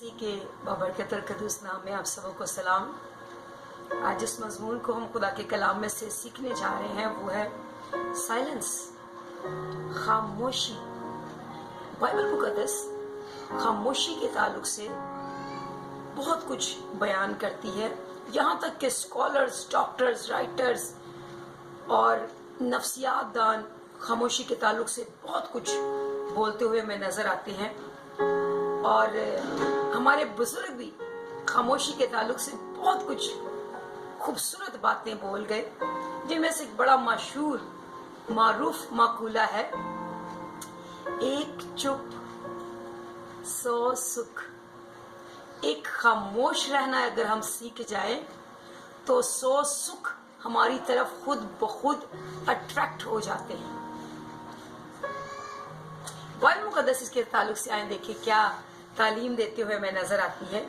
मसीह के बाबरकत और क़ुद्दूस नाम में आप सबों को सलाम। आज जिस मजमून को हम खुदा के कलाम में से सीखने जा रहे हैं वो है साइलेंस, खामोशी। बाइबल मुक़द्दस खामोशी के ताल्लुक से बहुत कुछ बयान करती है। यहाँ तक कि स्कॉलर्स, डॉक्टर्स, राइटर्स और नफ्सियात दान खामोशी के ताल्लुक से बहुत कुछ बोलते हुए हमें नज़र आते हैं। और हमारे बुजुर्ग भी खामोशी के ताल्लुक से बहुत कुछ खूबसूरत बातें बोल गए, जिनमें से एक बड़ा मशहूर मारूफ मकूला है, एक चुप सौ सुख। एक खामोश रहना अगर हम सीख जाएं तो 100 सुख हमारी तरफ खुद ब खुद अट्रैक्ट हो जाते हैं। बाइबल मुक़द्दस इसके ताल्लुक से आए देखिए क्या तालीम देते हुए हमें नजर आती है।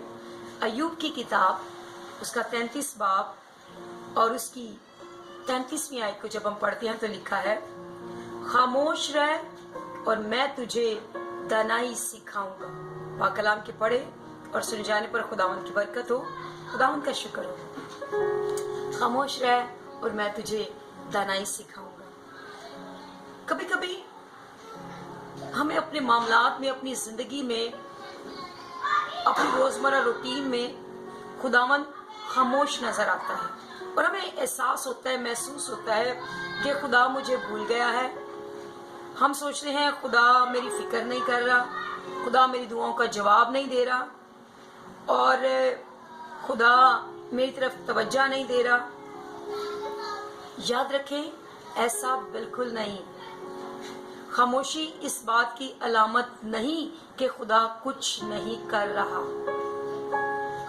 अय्यूब की किताब उसका 33 बाब और उसकी 33वीं आयत को जब हम पढ़ते हैं तो लिखा है, खामोश रह और मैं तुझे दानाई सिखाऊंगा। पाक कलाम के पढ़े और सुन जाने पर खुदावंद की बरकत हो, खुदावंद का शुक्र हो। खामोश रह और मैं तुझे दानाई सिखाऊंगा। कभी कभी हमें अपने मामलात में, अपनी जिंदगी में, अपनी रोजमर्रा रूटीन में खुदावंद खामोश नजर आता है और हमें एहसास होता है, महसूस होता है कि खुदा मुझे भूल गया है। हम सोचते हैं खुदा मेरी फिक्र नहीं कर रहा, खुदा मेरी दुआओं का जवाब नहीं दे रहा और खुदा मेरी तरफ तवज्जो नहीं दे रहा। याद रखें, ऐसा बिल्कुल नहीं। खामोशी इस बात की अलामत नहीं कि खुदा कुछ नहीं कर रहा।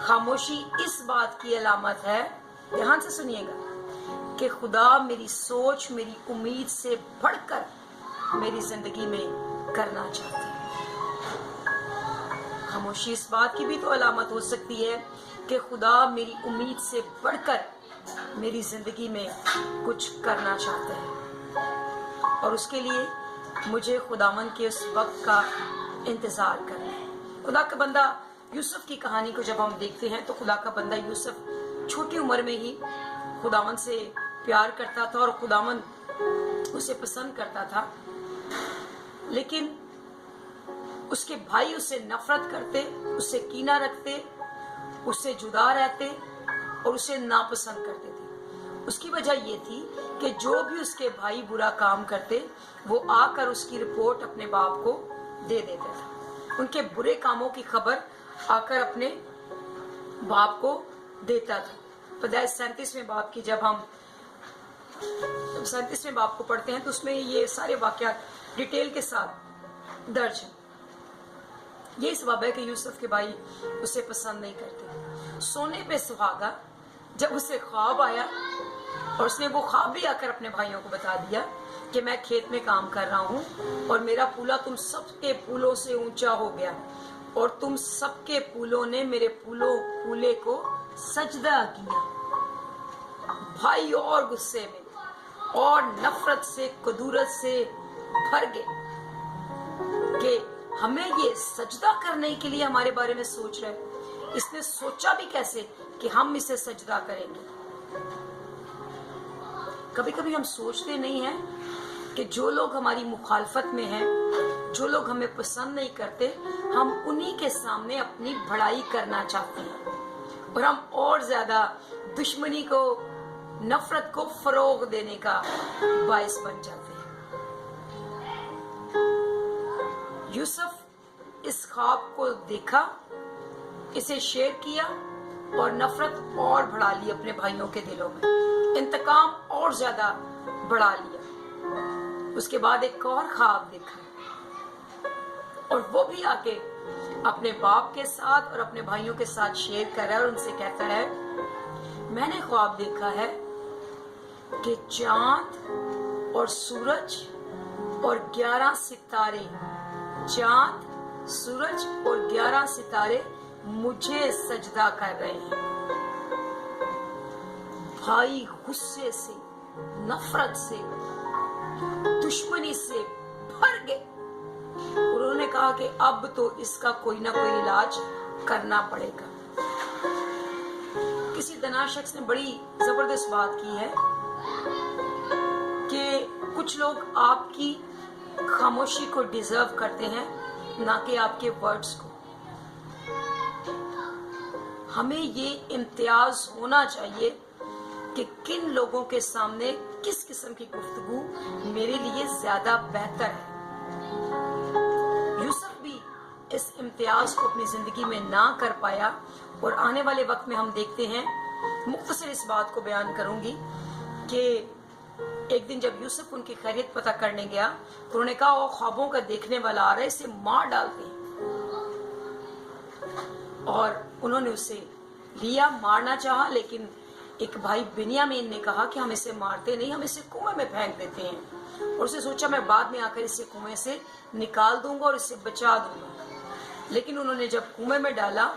खामोशी इस बात की अलामत है, ध्यान से सुनिएगा, कि खुदा मेरी सोच, मेरी उम्मीद से बढ़कर मेरी जिंदगी में करना चाहते हैं। खामोशी इस बात की भी तो अलामत हो सकती है कि खुदा मेरी उम्मीद से बढ़कर मेरी जिंदगी में कुछ करना चाहते हैं और उसके लिए मुझे खुदावन के उस वक्त का इंतजार करना है। खुदा का बंदा यूसुफ की कहानी को जब हम देखते हैं तो खुदा का बंदा यूसुफ छोटी उम्र में ही खुदावन से प्यार करता था और खुदावन उसे पसंद करता था, लेकिन उसके भाई उससे नफरत करते, उससे कीना रखते, उससे जुदा रहते और उसे नापसंद करते थे। उसकी वजह ये थी कि जो भी उसके भाई बुरा काम करते वो आकर उसकी रिपोर्ट अपने बाप को दे देता था। उनके बुरे कामों की खबर आकर अपने बाप को देता था। पैदाइश 37वें बाप की जब हम 37वें बाप को पढ़ते हैं तो उसमें ये सारे वाकयात डिटेल के साथ दर्ज है। ये सबब है कि यूसुफ के भाई उसे पसंद नहीं करते। सोने पे सुहागा जब उसे ख्वाब आया और उसने वो ख्वाब भी आकर अपने भाइयों को बता दिया कि मैं खेत में काम कर रहा हूँ और मेरा पूला तुम सबके पूलों से ऊंचा हो गया और तुम सबके पूलों ने मेरे पूले को सजदा किया। भाई और गुस्से में और नफरत से, कदूरत से भर गए कि हमें ये सजदा करने के लिए हमारे बारे में सोच रहा है। इसने सोचा भी कैसे कि हम इसे सजदा करेंगे। कभी कभी हम सोचते नहीं हैं कि जो लोग हमारी मुखालफत में हैं, जो लोग हमें पसंद नहीं करते, हम उन्हीं के सामने अपनी बड़ाई करना चाहते हैं और हम और ज्यादा दुश्मनी को, नफरत को फरोग देने का बायस बन जाते हैं। यूसुफ इस ख्वाब को देखा, इसे शेयर किया और नफरत और बढ़ा ली अपने भाइयों के दिलों में, इंतकाम और ज्यादा बढ़ा लिया। उसके बाद एक और ख्वाब देखा और वो भी आके अपने बाप के साथ और अपने भाइयों के साथ शेयर कर रहा है और उनसे कहता है, मैंने ख्वाब देखा है कि चांद और सूरज और 11 सितारे, चांद, सूरज और 11 सितारे मुझे सजदा कर रहे हैं। भाई गुस्से से, नफरत से, दुश्मनी से भर गए। उन्होंने कहा कि अब तो इसका कोई ना कोई इलाज کرنا پڑے گا. کسی دنا شخص نے بڑی زبردست بات کی ہے کہ کچھ لوگ آپ کی خاموشی کو ڈیزرو کرتے ہیں نہ کہ آپ کے ورڈز کو. ہمیں یہ امتیاز ہونا چاہیے کہ کن لوگوں کے سامنے کس قسم کی گفتگو میرے لیے زیادہ بہتر ہے. یوسف بھی اس امتیاز کو اپنی زندگی میں نہ کر پایا اور آنے والے وقت میں ہم دیکھتے ہیں. مختصر اس بات کو بیان کروں گی کہ ایک دن جب یوسف ان کی خیریت پتہ کرنے گیا تو انہوں نے کہا وہ خوابوں کا دیکھنے والا آ رہا ہے، اسے مار ڈالتے ہیں. اور انہوں نے اسے لیا، مارنا چاہا، لیکن ایک بھائی بنیامین نے کہا کہ ہم اسے مارتے نہیں، ہم اسے کنویں میں پھینک دیتے ہیں. اور اسے سوچا میں بعد میں آ کر اسے کنویں سے نکال دوں گا اور اسے بچا دوں گا. لیکن انہوں نے جب کنویں میں ڈالا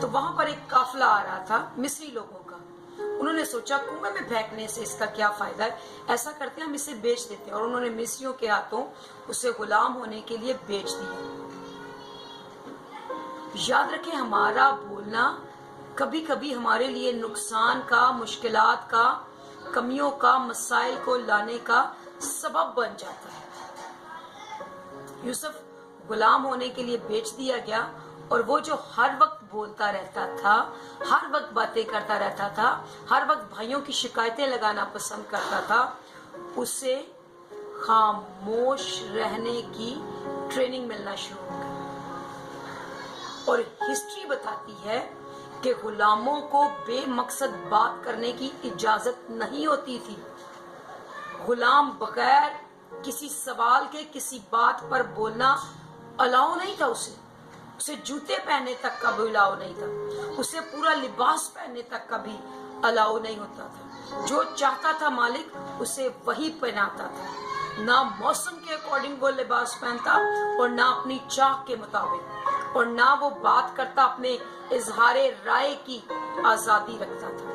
تو وہاں پر ایک قافلہ آ رہا تھا مصری لوگوں کا. انہوں نے سوچا کنویں میں پھینکنے سے اس کا کیا فائدہ ہے، ایسا کرتے ہیں ہم اسے بیچ دیتے ہیں. اور انہوں نے مصریوں کے ہاتھوں اسے غلام ہونے کے لیے بیچ دیا. یاد رکھیں ہمارا بولنا کبھی کبھی ہمارے لیے نقصان کا، مشکلات کا، کمیوں کا، مسائل کو لانے کا سبب بن جاتا ہے. یوسف غلام ہونے کے لیے بیچ دیا گیا اور وہ جو ہر وقت بولتا رہتا تھا، ہر وقت باتیں کرتا رہتا تھا، ہر وقت بھائیوں کی شکایتیں لگانا پسند کرتا تھا، اسے خاموش رہنے کی ٹریننگ ملنا شروع ہو گئی. اور ہسٹری بتاتی ہے کہ غلاموں کو بے مقصد بات کرنے کی اجازت نہیں ہوتی تھی. غلام بغیر کسی سوال کے کسی بات پر بولنا الاؤ نہیں تھا. اسے جوتے پہننے تک کا بھی الاؤ نہیں تھا، اسے پورا لباس پہننے تک کا بھی الاؤ نہیں ہوتا تھا. جو چاہتا تھا مالک اسے وہی پہناتا تھا. نہ موسم کے اکارڈنگ وہ لباس پہنتا اور نہ اپنی چاہ کے مطابق، اور نہ وہ بات کرتا اپنے اظہار رائے کی آزادی رکھتا تھا.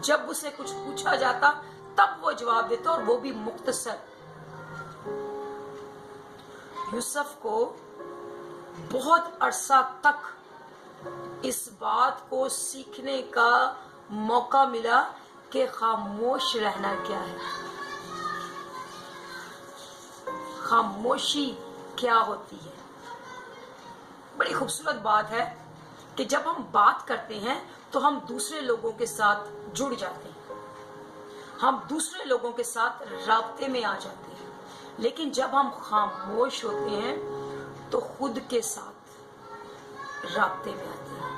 جب اسے کچھ پوچھا جاتا تب وہ جواب دیتا اور وہ بھی مختصر. یوسف کو بہت عرصہ تک اس بات کو سیکھنے کا موقع ملا کہ خاموش رہنا کیا ہے، خاموشی کیا ہوتی ہے. بڑی خوبصورت بات ہے کہ جب ہم بات کرتے ہیں تو ہم دوسرے لوگوں کے ساتھ جڑ جاتے ہیں، ہم دوسرے لوگوں کے ساتھ رابطے میں آ جاتے ہیں. لیکن جب ہم خاموش ہوتے ہیں تو خود کے ساتھ رابطے میں آتے ہیں.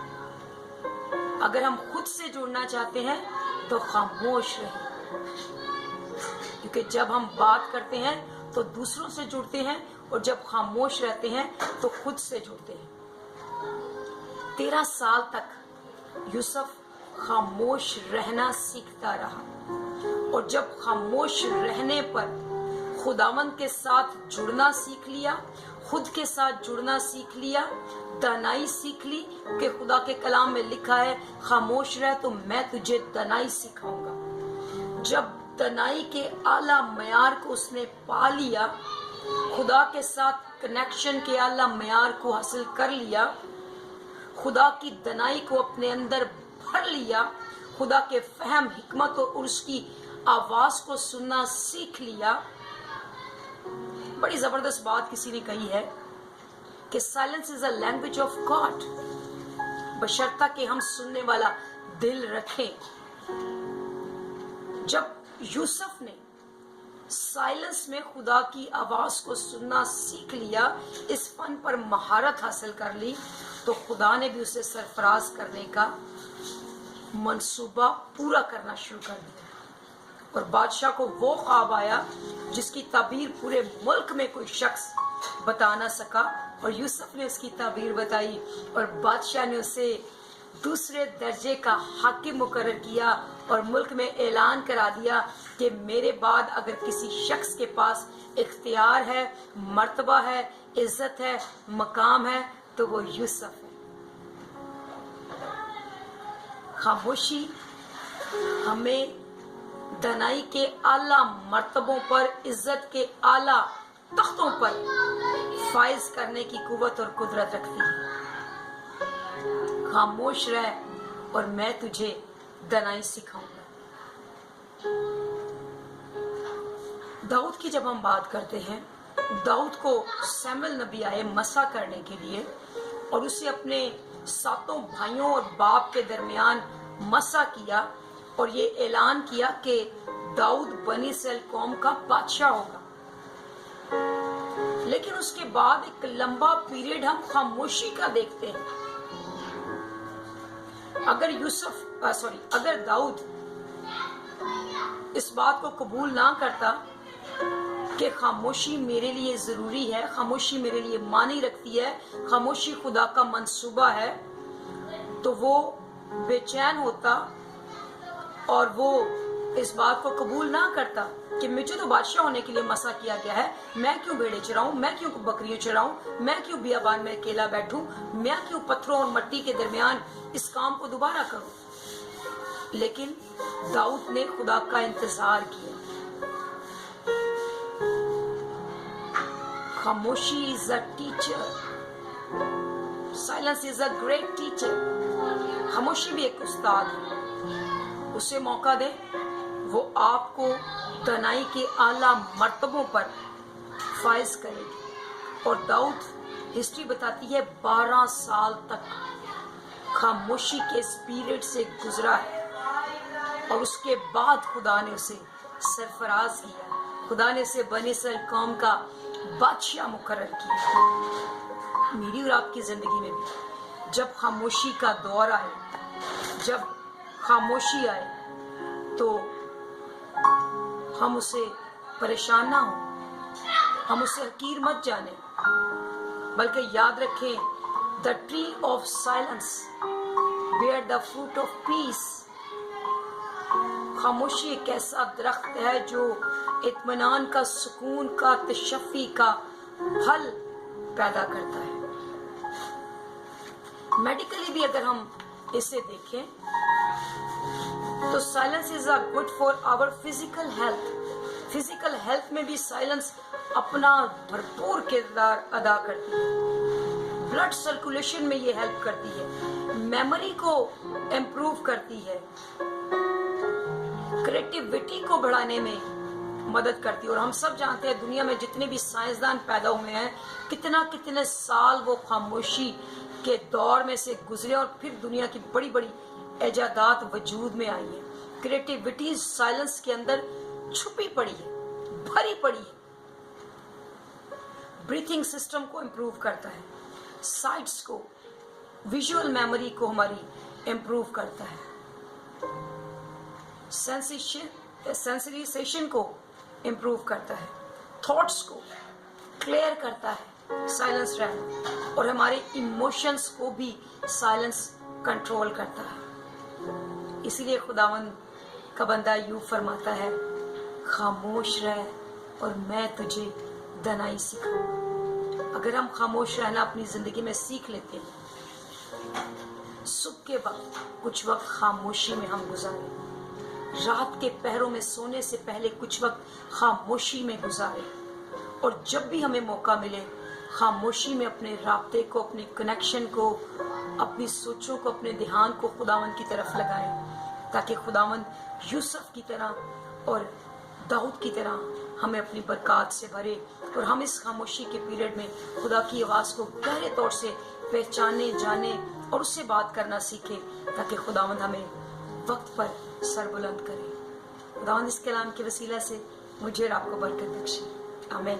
اگر ہم خود سے جڑنا چاہتے ہیں تو خاموش رہیں، کیونکہ جب ہم بات کرتے ہیں تو دوسروں سے جڑتے ہیں اور جب خاموش رہتے ہیں تو خود سے جڑتے ہیں. 13 سال تک یوسف خاموش رہنا سیکھتا رہا، اور جب خاموش رہنے پر خداوند کے ساتھ جڑنا سیکھ لیا، خود کے ساتھ جڑنا سیکھ لیا، دانائی سیکھ لی کہ خدا کے کلام میں لکھا ہے خاموش رہ تو میں تجھے دانائی سکھاؤں گا. جب دانائی کے اعلیٰ معیار کو اس نے پا لیا، خدا کے ساتھ کنیکشن کے اعلیٰ معیار کو حاصل کر لیا، خدا کی دانائی کو اپنے اندر بھر لیا، خدا کے فہم، حکمت اور اس کی آواز کو سننا سیکھ لیا. بڑی زبردست بات کسی نے کہی ہے کہ silence is a language of God, بشرطہ کہ ہم سننے والا دل رکھیں. جب یوسف نے سائلنس میں خدا کی آواز کو سننا سیکھ لیا، اس فن پر مہارت حاصل کر لی، تو خدا نے بھی اسے سرفراز کرنے کا منصوبہ پورا کرنا شروع کر دیا. اور بادشاہ کو وہ خواب آیا جس کی تعبیر پورے ملک میں کوئی شخص بتا نہ سکا، اور یوسف نے اس کی تعبیر بتائی اور بادشاہ نے اسے دوسرے درجے کا حاکم مقرر کیا اور ملک میں اعلان کرا دیا کہ میرے بعد اگر کسی شخص کے پاس اختیار ہے، مرتبہ ہے، عزت ہے، مقام ہے تو وہ یوسف ہے. خاموشی ہمیں دانائی کے اعلیٰ مرتبوں پر، عزت کے اعلیٰ تختوں پر فائز کرنے کی قوت اور قدرت رکھتی ہے. खामोश रह और मैं तुझे दनाई सिखाऊंगा। दाऊद की जब हम बात करते हैं, दाऊद को सैमुएल नबी आए मसा करने के लिए और उसे अपने 7 भाइयों और बाप के दरमियान मसा किया और ये ऐलान किया कि दाऊद बनी इस्राएल कौम का बादशाह होगा। लेकिन उसके बाद एक लंबा पीरियड हम खामोशी का देखते हैं। अगर दाऊद इस बात को कबूल ना करता कि खामोशी मेरे लिए जरूरी है, खामोशी मेरे लिए मानी रखती है, खामोशी खुदा का मंसूबा है, तो वो बेचैन होता और वो इस बात को कबूल ना करता कि मुझे तो बादशाह होने के लिए मसा किया गया है, मैं क्यों भेड़े चराऊं, मैं क्यों बकरियां चराऊं, मैं क्यों बियाबान में अकेला बैठूं, मैं क्यों पत्थरों और मिट्टी के दरमियान इस काम को दोबारा करूं। लेकिन दाऊद ने खुदा का इंतजार किया। खामोशी is a teacher, silence is a great teacher. खामोशी भी एक उस्ताद है, उसे मौका दे, वो आपको दनाई के आला मर्तबों पर फाइज करेगी। और दाऊद, हिस्ट्री बताती है, 12 साल तक खामोशी के इस पीरियड से गुजरा है और उसके बाद खुदा ने उसे सरफराज किया, खुदा ने उसे बनी इस्राएल कौम का बादशाह मुकर्रर किया। मेरी और आपकी जिंदगी में भी जब खामोशी का दौर आए, जब खामोशी आए, तो हम उसे परेशान ना हो, हम उसे हकीर मत जाने, बल्कि याद रखें, the tree of silence bear the fruit of peace. खामोशी एक ऐसा दरख्त है जो इत्मीनान का, सुकून का, तशफ़ी का फल पैदा करता है। मेडिकली भी अगर हम इसे देखें तो silence is a good for our physical health. Physical health में भी साइलेंस अपना भरपूर किरदार अदा करती है। ब्लड सर्कुलेशन में ये हेल्प करती है, मेमोरी को इम्प्रूव करती है, क्रिएटिविटी को बढ़ाने में मदद करती है। और हम सब जानते हैं, दुनिया में जितने भी साइंसदान पैदा हुए हैं, कितने साल वो खामोशी के दौर में से गुजरे और फिर दुनिया की बड़ी बड़ी इजादात वजूद में आई है। क्रिएटिविटी साइलेंस के अंदर छुपी पड़ी है, भरी पड़ी है। ब्रीथिंग सिस्टम को इम्प्रूव करता है, साइट्स को, विजुअल मेमोरी को हमारी इम्प्रूव करता है, सेंसराइजेशन को इम्प्रूव करता है, थॉट्स को क्लियर करता है साइलेंस रहना, और हमारे इमोशंस को भी साइलेंस कंट्रोल करता है। इसीलिए खुदावंद का बंदा यूं फरमाता है, खामोश रह और मैं तुझे दनाई सिखाऊंगा। अगर हम खामोश रहना अपनी जिंदगी में सीख लेते हैं, सुबह के वक्त कुछ वक्त खामोशी में हम गुजारें, रात के पहरों में सोने से पहले कुछ वक्त खामोशी में गुजारें, और जब भी हमें मौका मिले खामोशी में अपने राब्ते को, अपने कनेक्शन को, अपनी सोचों को, अपने ध्यान को खुदावंद की तरफ लगाएं, ताकि खुदावंद यूसुफ की तरह और दाऊद की तरह हमें अपनी बरकत से भरे और हम इस खामोशी के पीरियड में खुदा की आवाज़ को गहरे तौर से पहचाने, जाने और उससे बात करना सीखे, ताकि खुदावंद हमें वक्त पर सर बुलंद करे। खुदावंद इस कलाम के वसीला से मुझे और आपको बरकत बख्शे। आमीन।